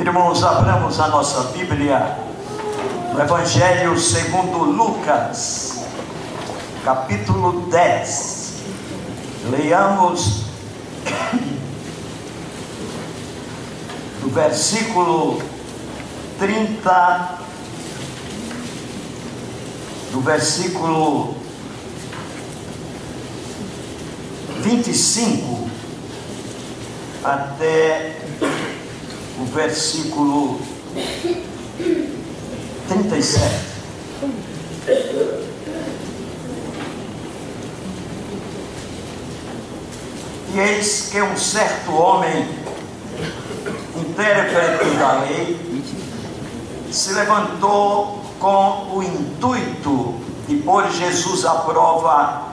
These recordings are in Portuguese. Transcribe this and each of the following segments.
Irmãos, abramos a nossa Bíblia no Evangelho segundo Lucas, capítulo 10. Leiamos do versículo 30, do versículo 25 até o versículo 37. E eis que um certo homem, intérprete da lei, se levantou com o intuito de pôr Jesus à prova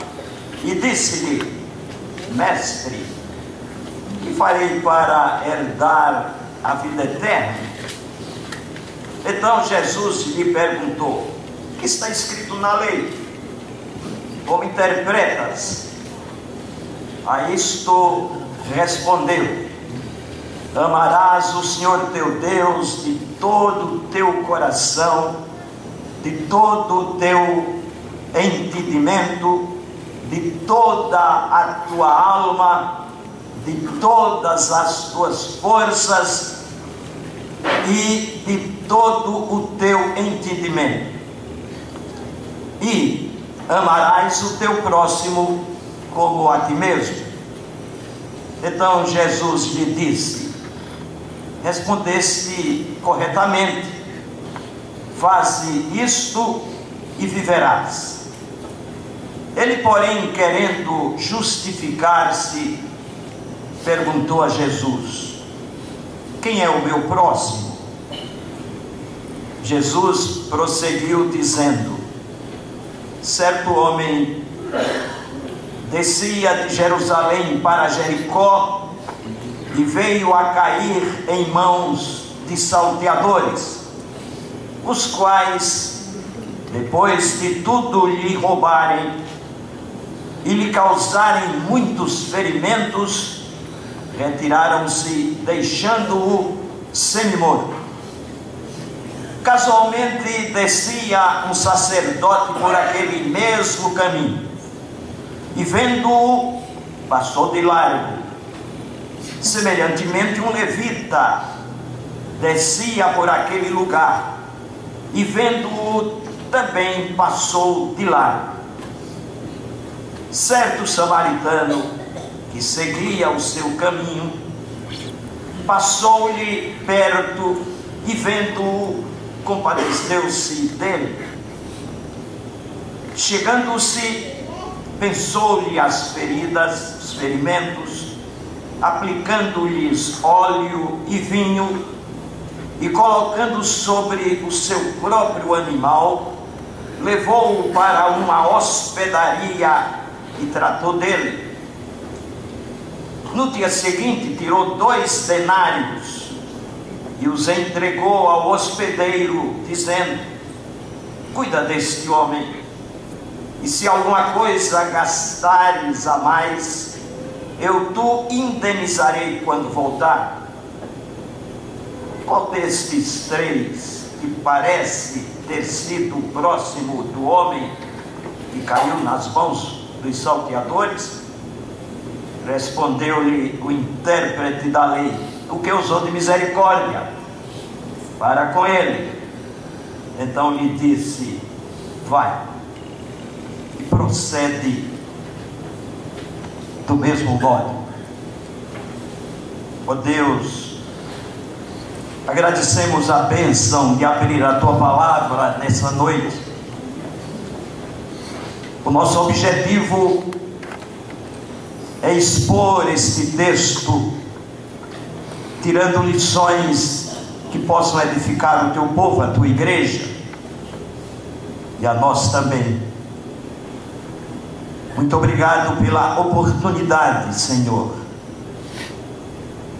e disse-lhe: Mestre, que farei para herdar a vida eterna? Então Jesus lhe perguntou: o que está escrito na lei? Como interpretas? A isto respondeu: amarás o Senhor teu Deus de todo o teu coração, de todo o teu entendimento, de toda a tua alma, de todas as tuas forças e de todo o teu entendimento. E amarás o teu próximo como a ti mesmo. Então Jesus lhe disse: respondeste corretamente, faze isto e viverás. Ele, porém, querendo justificar-se, perguntou a Jesus: quem é o meu próximo? Jesus prosseguiu dizendo: certo homem descia de Jerusalém para Jericó e veio a cair em mãos de salteadores, os quais, depois de tudo lhe roubarem e lhe causarem muitos ferimentos, retiraram-se, deixando-o semi-morto. Casualmente descia um sacerdote por aquele mesmo caminho e, vendo-o, passou de largo. Semelhantemente, um levita descia por aquele lugar e, vendo-o, também passou de largo. Certo samaritano que seguia o seu caminho passou-lhe perto e, vendo-o, compadeceu-se dele. Chegando-se, pensou-lhe as feridas, os ferimentos, aplicando-lhes óleo e vinho, e colocando sobre o seu próprio animal, levou-o para uma hospedaria e tratou dele. No dia seguinte tirou 2 denários e os entregou ao hospedeiro, dizendo: cuida deste homem, e se alguma coisa gastares a mais, eu te indenizarei quando voltar. Qual destes 3 que parece ter sido próximo do homem que caiu nas mãos dos salteadores? Respondeu-lhe o intérprete da lei: o que usou de misericórdia para com ele. Então lhe disse: vai e procede do mesmo modo. Ó Deus, agradecemos a bênção de abrir a tua palavra nessa noite. O nosso objetivo é expor este texto, tirando lições que possam edificar o teu povo, a tua igreja e a nós também. Muito obrigado pela oportunidade, Senhor,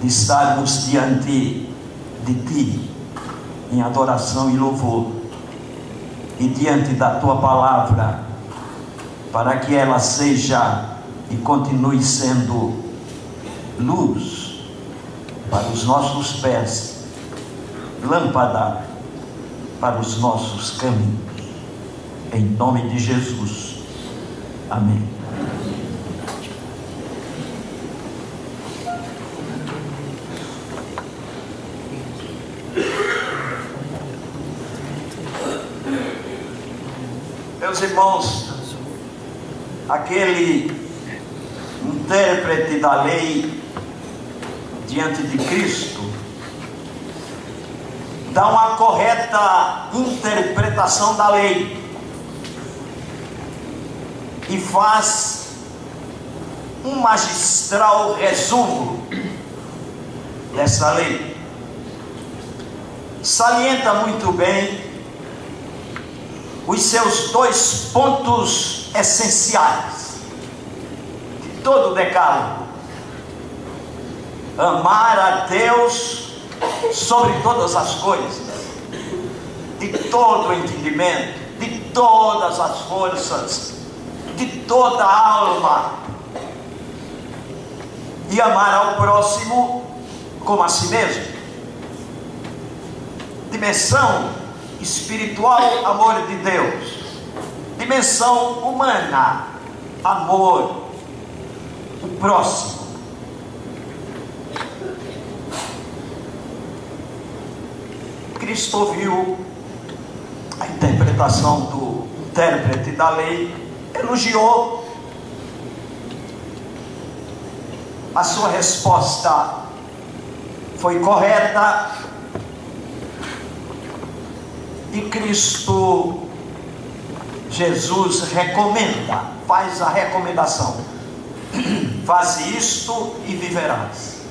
de estarmos diante de Ti em adoração e louvor, e diante da Tua palavra, para que ela seja e continue sendo luz para os nossos pés lâmpada para os nossos caminhos. Em nome de Jesus. Amém. Meus irmãos, aquele intérprete da lei diante de Cristo dá uma correta interpretação da lei e faz um magistral resumo dessa lei. Salienta muito bem os seus 2 pontos essenciais de todo o decálogo: amar a Deus sobre todas as coisas, de todo o entendimento, de todas as forças, de toda a alma, e amar ao próximo como a si mesmo. Dimensão espiritual, amor de Deus. Dimensão humana, amor, o próximo. Cristo ouviu a interpretação do intérprete da lei, elogiou. A sua resposta foi correta. E Cristo Jesus recomenda, faz a recomendação: faze isto e viverás.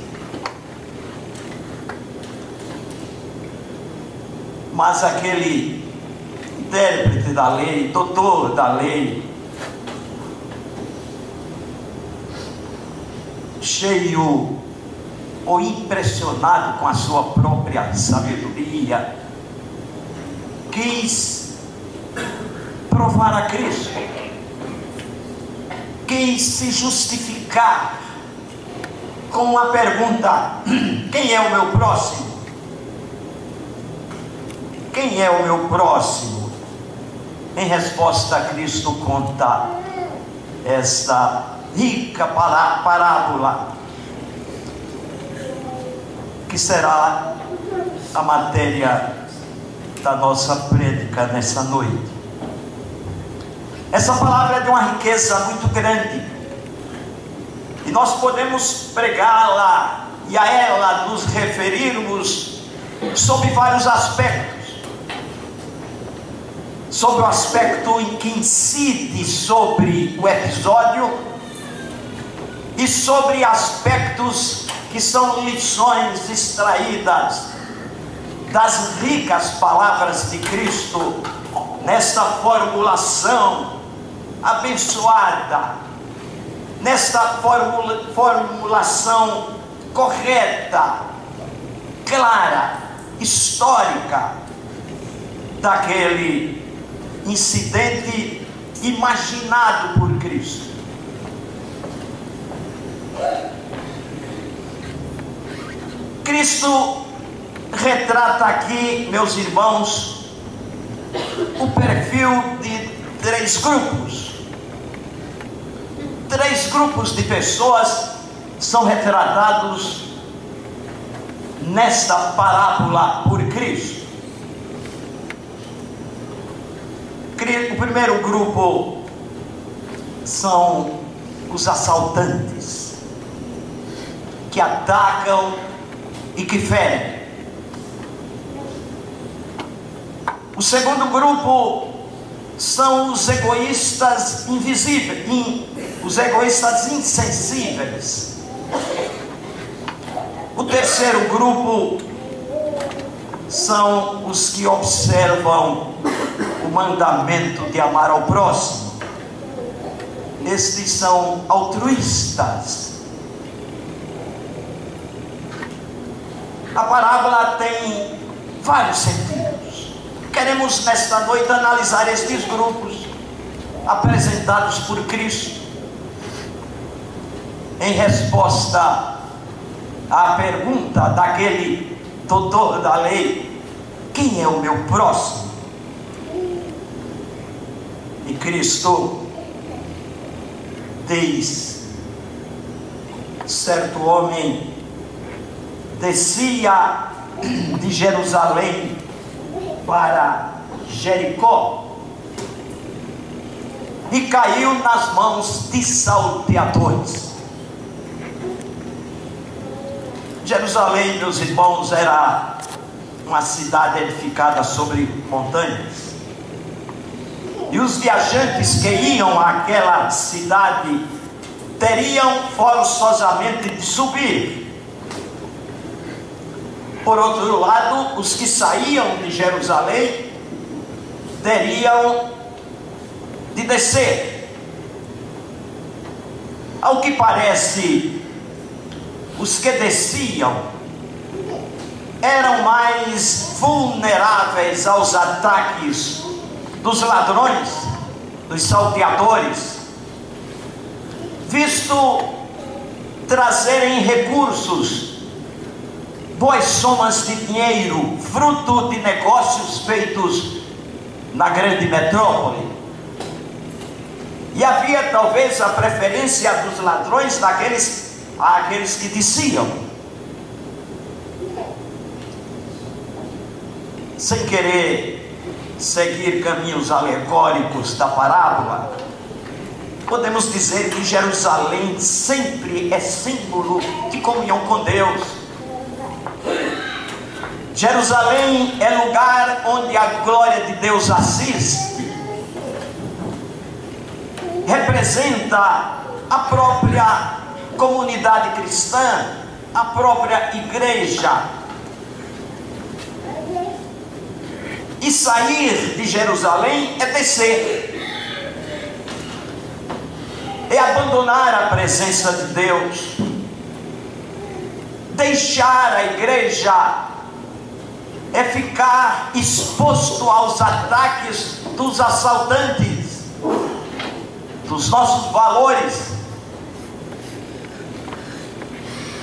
Mas aquele intérprete da lei, doutor da lei, cheio ou impressionado com a sua própria sabedoria, quis provar a Cristo, quis se justificar com uma pergunta: quem é o meu próximo? Quem é o meu próximo? Em resposta, Cristo conta esta rica parábola, que será a matéria da nossa prédica nessa noite. Essa palavra é de uma riqueza muito grande, e nós podemos pregá-la e a ela nos referirmos sobre vários aspectos. Sobre o aspecto em que incide sobre o episódio, e sobre aspectos que são lições extraídas das ricas palavras de Cristo nesta formulação abençoada, nesta formulação correta, clara, histórica daquele incidente imaginado por Cristo. Cristo retrata aqui, meus irmãos, o perfil de 3 grupos. 3 grupos de pessoas são retratados nesta parábola por Cristo. O primeiro grupo são os assaltantes, que atacam e que ferem. O segundo grupo são os egoístas invisíveis, os egoístas insensíveis. O terceiro grupo são os que observam o mandamento de amar ao próximo. Estes são altruístas. A parábola tem vários sentidos. Queremos nesta noite analisar estes grupos apresentados por Cristo em resposta à pergunta daquele doutor da lei: quem é o meu próximo? E Cristo diz: certo homem descia de Jerusalém para Jericó e caiu nas mãos de salteadores. Jerusalém, meus irmãos, era uma cidade edificada sobre montanhas, e os viajantes que iam àquela cidade teriam forçosamente de subir. Por outro lado, os que saíam de Jerusalém teriam de descer. Ao que parece, os que desciam eram mais vulneráveis aos ataques dos ladrões, dos salteadores, visto trazerem recursos, boas somas de dinheiro, fruto de negócios feitos na grande metrópole. E havia talvez a preferência dos ladrões àqueles que desciam. Sem querer seguir caminhos alegóricos da parábola, podemos dizer que Jerusalém sempre é símbolo de comunhão com Deus. Jerusalém é lugar onde a glória de Deus assiste. Representa a própria comunidade cristã, a própria igreja. E sair de Jerusalém é descer, é abandonar a presença de Deus, deixar a igreja é ficar exposto aos ataques dos assaltantes, dos nossos valores.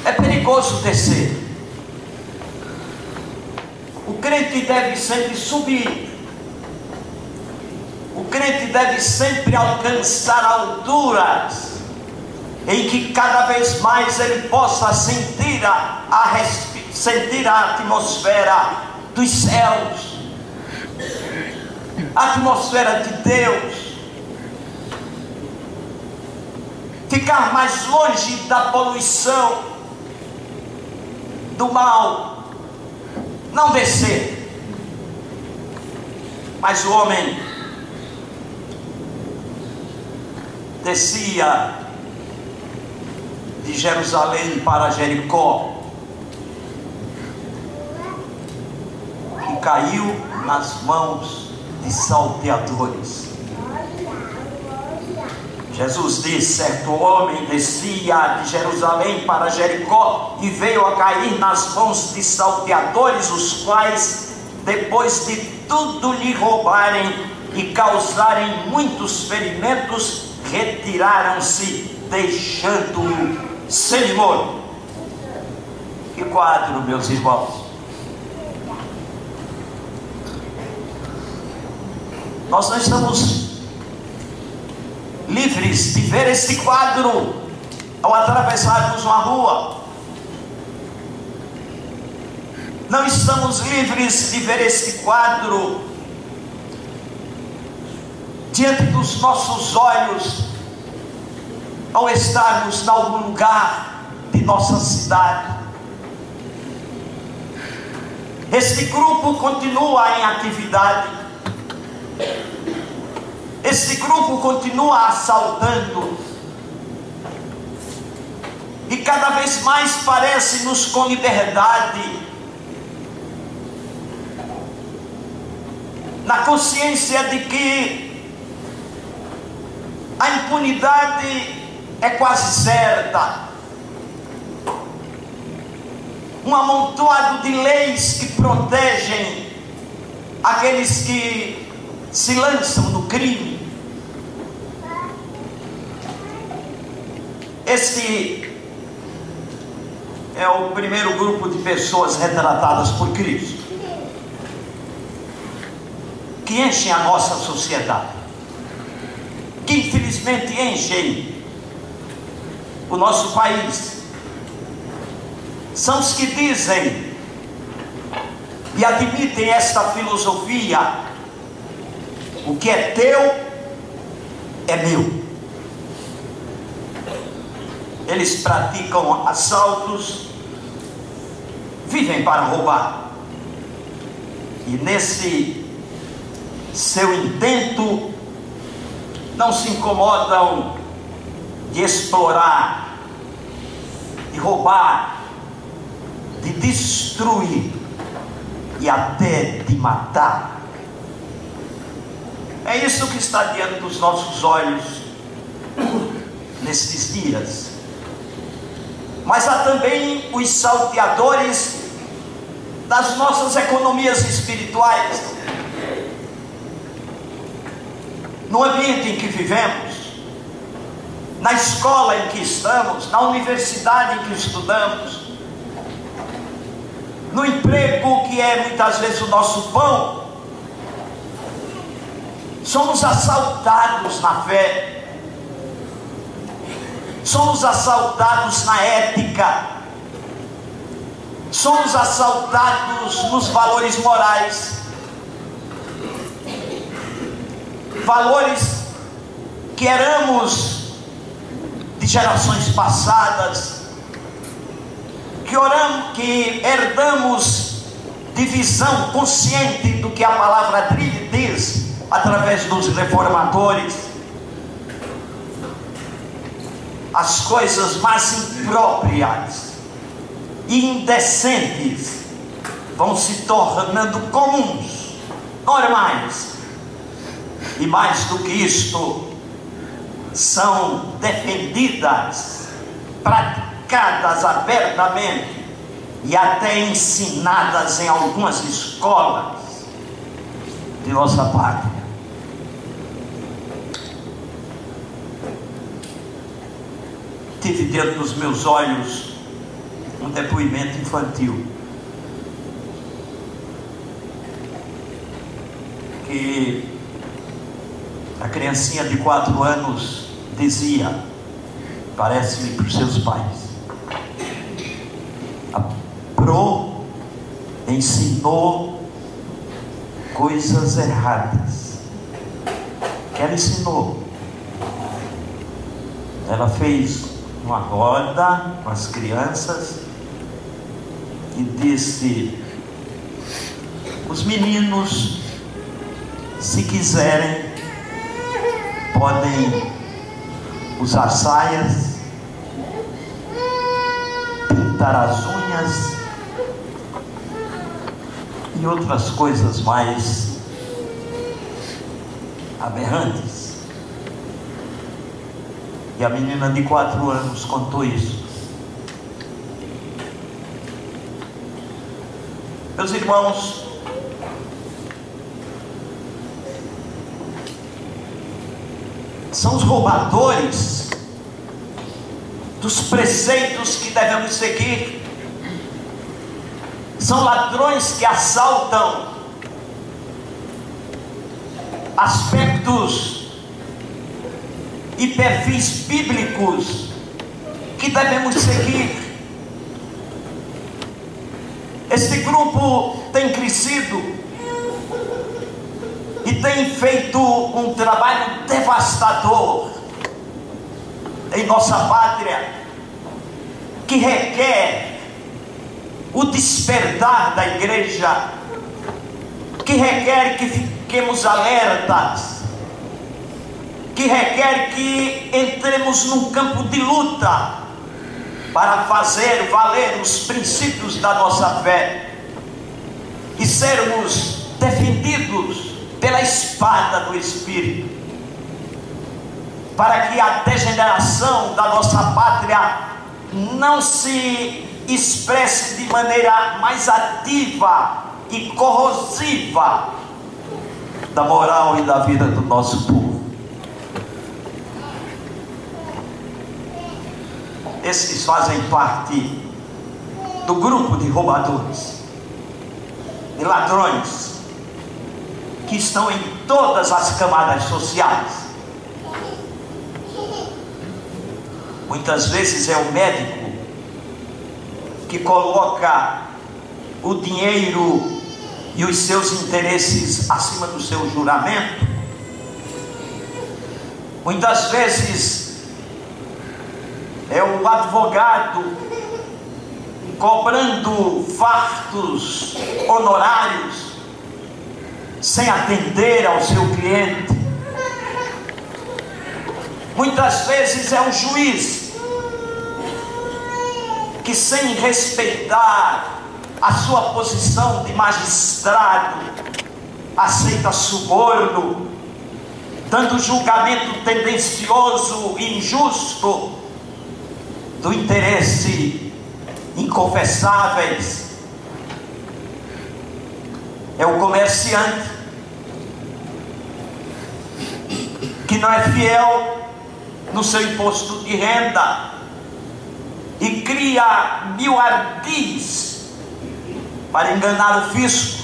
É perigoso descer. O crente deve sempre subir. O crente deve sempre alcançar alturas em que cada vez mais ele possa sentir sentir a atmosfera dos céus, a atmosfera de Deus, ficar mais longe da poluição, do mal. Não descer. Mas o homem descia de Jerusalém para Jericó e caiu nas mãos de salteadores. Jesus disse: certo homem descia de Jerusalém para Jericó e veio a cair nas mãos de salteadores, os quais, depois de tudo lhe roubarem e causarem muitos ferimentos, retiraram-se, deixando-o sem morto. Que quadro, meus irmãos! Nós não estamos livres de ver este quadro ao atravessarmos uma rua. Não estamos livres de ver este quadro diante dos nossos olhos ao estarmos em algum lugar de nossa cidade. Este grupo continua em atividade. Este grupo continua assaltando, e cada vez mais parece-nos com liberdade, na consciência de que a impunidade é quase certa. Um amontoado de leis que protegem aqueles que se lançam no crime. Este é o primeiro grupo de pessoas retratadas por Cristo. que enchem a nossa sociedade, que infelizmente enchem o nosso país, são os que dizem e admitem esta filosofia: o que é teu é meu. Eles praticam assaltos, vivem para roubar, e nesse seu intento não se incomodam de explorar, de roubar, de destruir e até de matar. É isso que está diante dos nossos olhos nesses dias. Mas há também os salteadores das nossas economias espirituais. No ambiente em que vivemos, na escola em que estamos, na universidade em que estudamos, no emprego que é muitas vezes o nosso pão, somos assaltados na fé, somos assaltados na ética, somos assaltados nos valores morais, valores que heramos de gerações passadas, que herdamos de visão consciente do que a palavra diz através dos reformadores. As coisas mais impróprias e indecentes vão se tornando comuns, normais, e mais do que isto, são defendidas, praticadas abertamente e até ensinadas em algumas escolas de nossa pátria. Tive diante dos meus olhos um depoimento infantil que a criancinha de 4 anos dizia, parece-me, para os seus pais: a Pro ensinou coisas erradas. Que ela ensinou? Ela fez uma roda com as crianças e disse: os meninos, se quiserem, podem usar saias, pintar as unhas e outras coisas mais aberrantes. E a menina de 4 anos contou isso. Meus irmãos, são os roubadores dos preceitos que devemos seguir. São ladrões que assaltam aspectos e perfis bíblicos que devemos seguir. Este grupo tem crescido e tem feito um trabalho devastador em nossa pátria, que requer o despertar da igreja, que requer que fiquemos alertas, que requer que entremos num campo de luta para fazer valer os princípios da nossa fé e sermos defendidos pela espada do Espírito, para que a degeneração da nossa pátria não se expresse de maneira mais ativa e corrosiva da moral e da vida do nosso povo. Esses fazem parte do grupo de roubadores, de ladrões, que estão em todas as camadas sociais. Muitas vezes é o médico que coloca o dinheiro e os seus interesses acima do seu juramento. Muitas vezes é o advogado cobrando fartos honorários sem atender ao seu cliente. Muitas vezes é o juiz que, sem respeitar a sua posição de magistrado, aceita suborno, dando julgamento tendencioso e injusto do interesse inconfessáveis. É o comerciante que não é fiel no seu imposto de renda e cria mil ardis para enganar o fisco.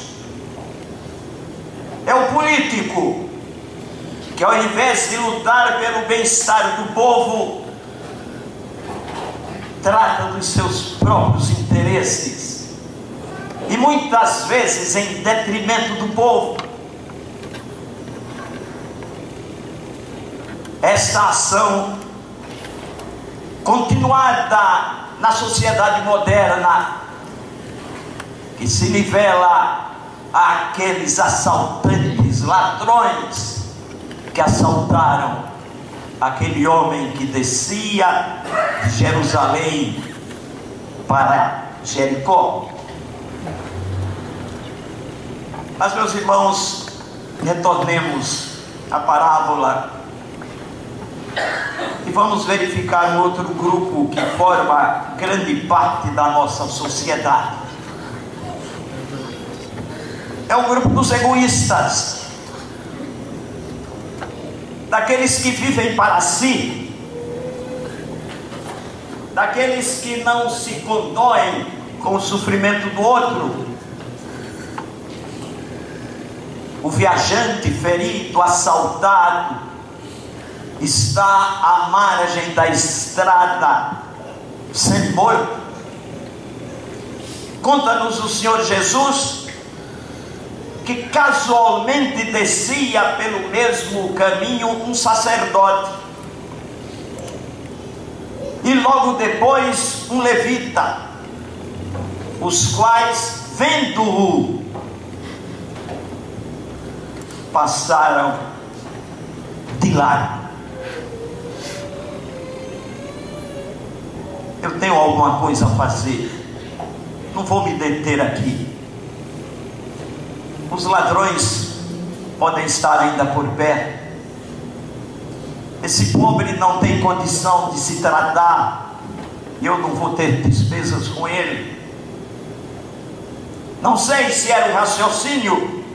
É o político que, ao invés de lutar pelo bem-estar do povo, trata dos seus próprios interesses, e muitas vezes em detrimento do povo. Esta ação continuada na sociedade moderna, que se nivela àqueles assaltantes, ladrões que assaltaram aquele homem que descia de Jerusalém para Jericó. Mas, meus irmãos, retornemos à parábola e vamos verificar um outro grupo que forma grande parte da nossa sociedade. É o grupo dos egoístas, daqueles que vivem para si, daqueles que não se condoem com o sofrimento do outro. O viajante ferido, assaltado, está à margem da estrada, semi-morto. Conta-nos o Senhor Jesus que casualmente descia pelo mesmo caminho um sacerdote, e logo depois um levita, os quais, vendo-o, passaram de largo. Eu tenho alguma coisa a fazer, não vou me deter aqui. Os ladrões podem estar ainda por perto. Esse pobre não tem condição de se tratar, e eu não vou ter despesas com ele. Não sei se era o raciocínio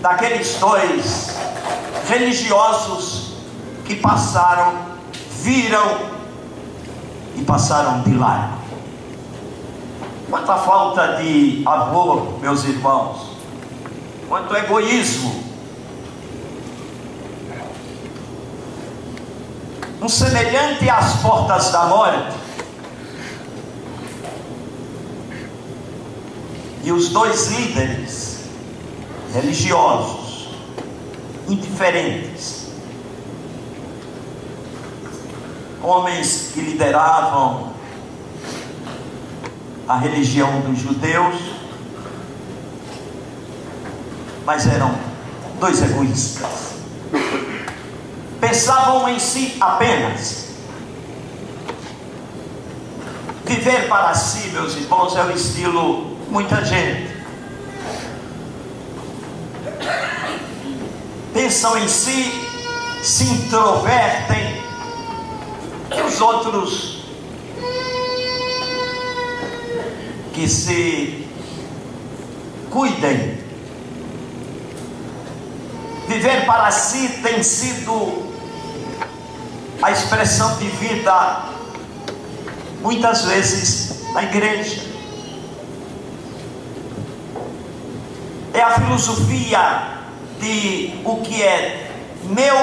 daqueles dois religiosos que passaram, viram e passaram de largo. Quanta falta de amor, meus irmãos, quanto egoísmo. Um semelhante às portas da morte. E os dois líderes religiosos, indiferentes, homens que lideravam a religião dos judeus, mas eram dois egoístas. Pensavam em si apenas. Viver para si, meus irmãos, é o estilo muita gente. Pensam em si, se introvertem, e os outros que se cuidem. Viver para si tem sido a expressão de vida, muitas vezes, na igreja. É a filosofia de o que é meu,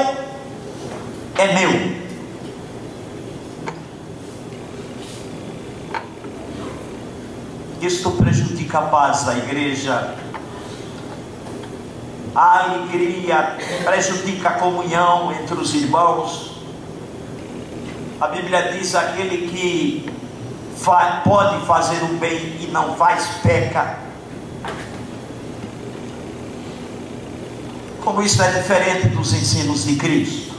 é meu. Isto prejudica a paz da igreja, a alegria, prejudica a comunhão entre os irmãos. A Bíblia diz: aquele que pode fazer o bem e não faz, peca. Como isso é diferente dos ensinos de Cristo,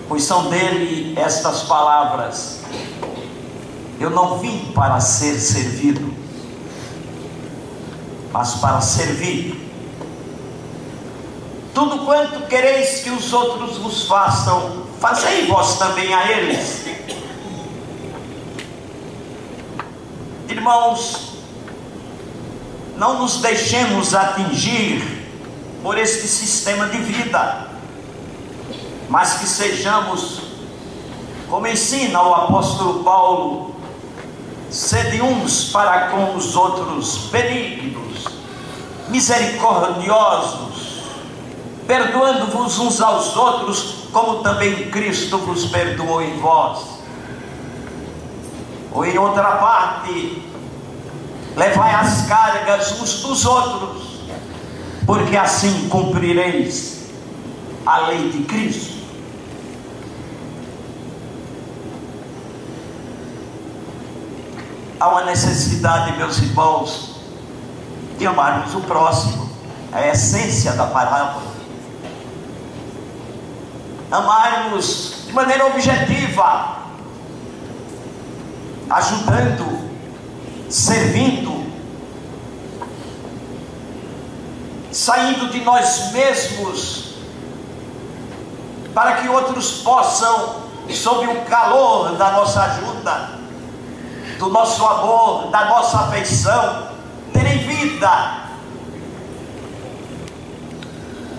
pois são dele estas palavras: eu não vim para ser servido, mas para servir. Tudo quanto quereis que os outros vos façam, fazei vós também a eles. Irmãos, não nos deixemos atingir por este sistema de vida, mas que sejamos, como ensina o apóstolo Paulo, sede uns para com os outros benignos, misericordiosos, perdoando-vos uns aos outros, como também Cristo vos perdoou em vós. Ou em outra parte, levai as cargas uns dos outros, porque assim cumprireis a lei de Cristo. Há uma necessidade, meus irmãos, de amarmos o próximo, a essência da parábola. Amarmos de maneira objetiva, ajudando, servindo, saindo de nós mesmos, para que outros possam, sob o calor da nossa ajuda, do nosso amor, da nossa afeição, terem vida.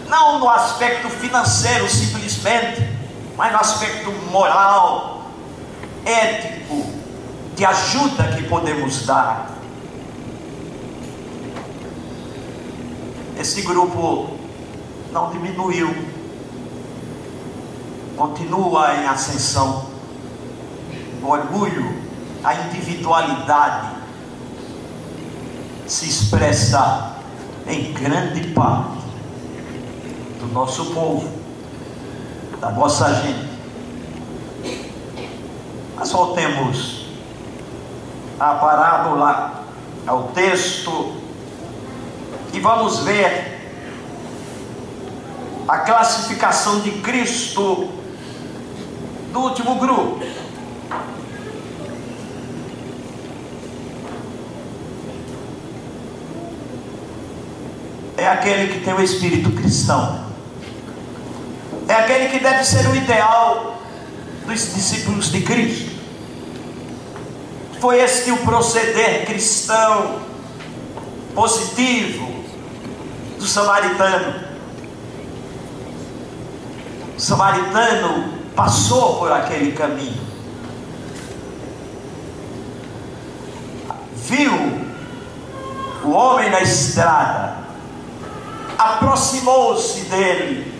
Não no aspecto financeiro simplesmente, mas no aspecto moral, ético, de ajuda que podemos dar. Esse grupo não diminuiu, continua em ascensão. O orgulho, a individualidade se expressa em grande parte do nosso povo, da nossa gente. Mas voltemos à parábola, ao texto, e vamos ver a classificação de Cristo do último grupo. É aquele que tem o espírito cristão, é aquele que deve ser o ideal dos discípulos de Cristo. Foi este o proceder cristão positivo do samaritano. O samaritano passou por aquele caminho, viu o homem na estrada, aproximou-se dele,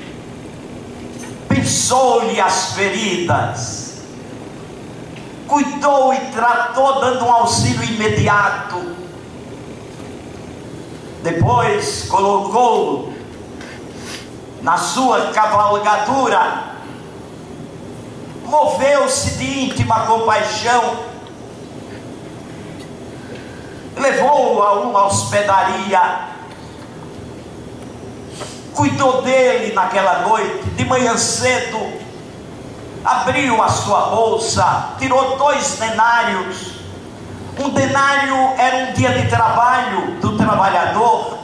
pensou-lhe as feridas, cuidou e tratou, dando um auxílio imediato. Depois colocou na sua cavalgadura, moveu-se de íntima compaixão, levou-o a uma hospedaria, cuidou dele naquela noite. De manhã cedo abriu a sua bolsa, tirou 2 denários. Um denário era um dia de trabalho do trabalhador,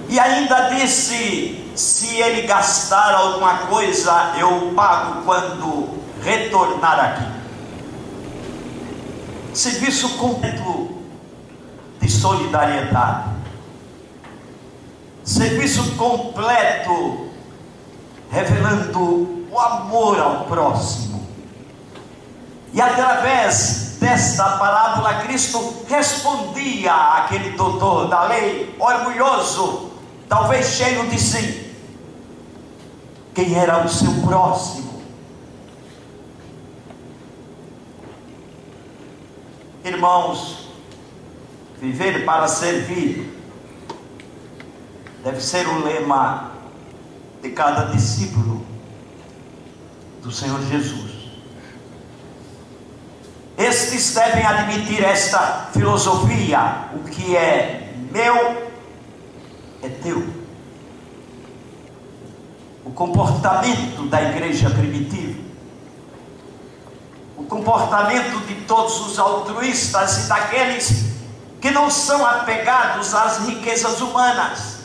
e ainda disse: se ele gastar alguma coisa, eu pago quando retornar aqui. Serviço completo de solidariedade, serviço completo revelando o amor ao próximo, e através desta parábola, Cristo respondia àquele doutor da lei, orgulhoso, talvez cheio de si, quem era o seu próximo. Irmãos, viver para servir deve ser o lema de cada discípulo do Senhor Jesus. Estes devem admitir esta filosofia: o que é meu é teu. O comportamento da igreja primitiva, o comportamento de todos os altruístas e daqueles que não são apegados às riquezas humanas,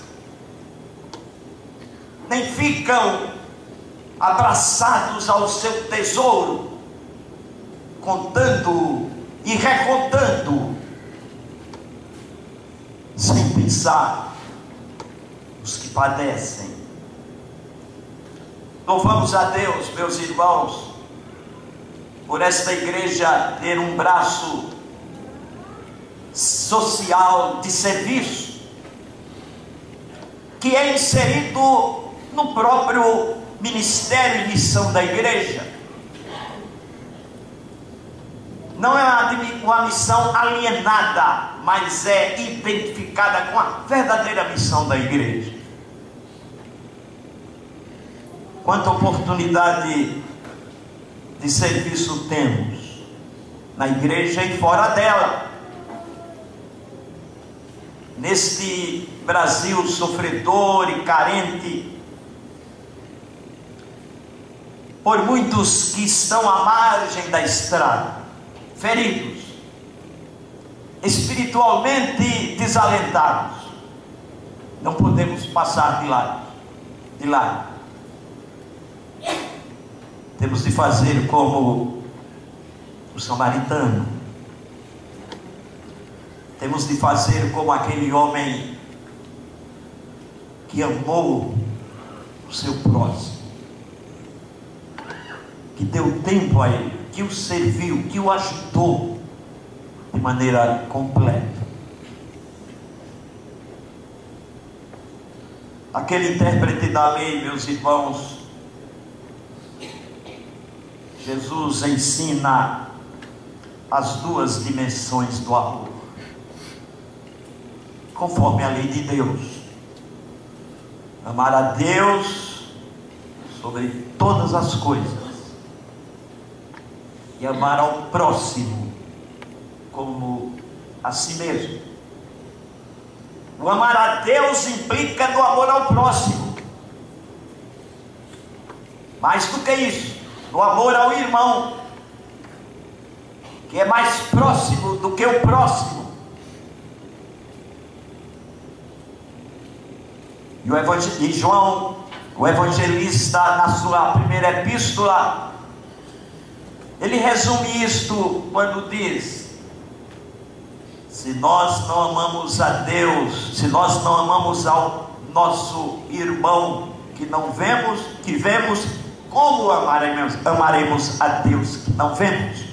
nem ficam abraçados ao seu tesouro, contando e recontando, sem pensar nos que padecem. Louvamos a Deus, meus irmãos, por esta igreja ter um braço social de serviço, que é inserido no próprio ministério e missão da igreja. Não é uma missão alienada, mas é identificada com a verdadeira missão da igreja. Quanta oportunidade de serviço temos na igreja e fora dela, neste Brasil sofredor e carente, por muitos que estão à margem da estrada, feridos, espiritualmente desalentados. Não podemos passar de lá. Temos de fazer como o samaritano. Temos de fazer como aquele homem que amou o seu próximo, que deu tempo a ele, que o serviu, que o ajudou de maneira completa. Aquele intérprete da lei, meus irmãos, Jesus ensina as duas dimensões do amor, conforme a lei de Deus: amar a Deus sobre todas as coisas e amar ao próximo como a si mesmo. O amar a Deus implica no amor ao próximo. Mais do que isso, no amor ao irmão, que é mais próximo do que o próximo. E João, o evangelista, na sua primeira epístola, ele resume isto quando diz: se nós não amamos a Deus, se nós não amamos ao nosso irmão que não vemos, que vemos, como amaremos a Deus que não vemos?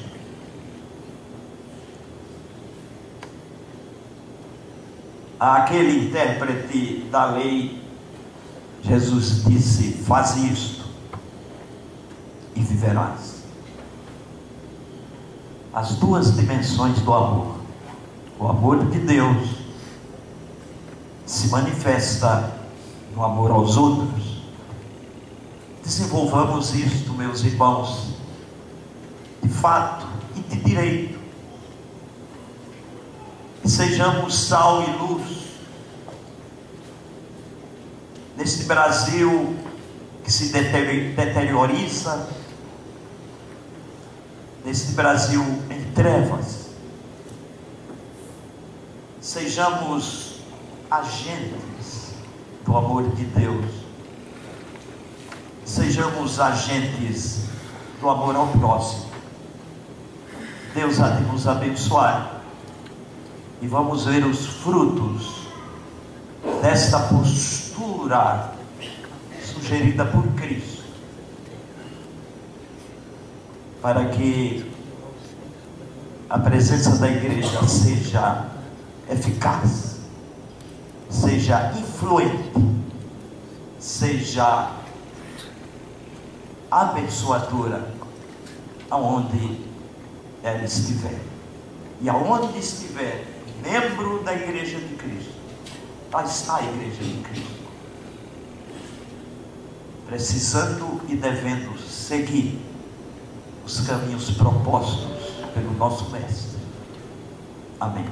Aquele intérprete da lei, Jesus disse: faz isto e viverás. As duas dimensões do amor. O amor de Deus se manifesta no amor aos outros. Desenvolvamos isto, meus irmãos, de fato e de direito. E sejamos sal e luz neste Brasil que se deterioriza, neste Brasil em trevas. Sejamos agentes do amor de Deus. Sejamos agentes do amor ao próximo. Deus há de nos abençoar. E vamos ver os frutos desta postura sugerida por Cristo, para que a presença da igreja seja eficaz, seja influente, seja abençoadora aonde ela estiver. E aonde estiver membro da igreja de Cristo, lá está a igreja de Cristo, precisando e devendo seguir os caminhos propostos pelo nosso Mestre. Amém.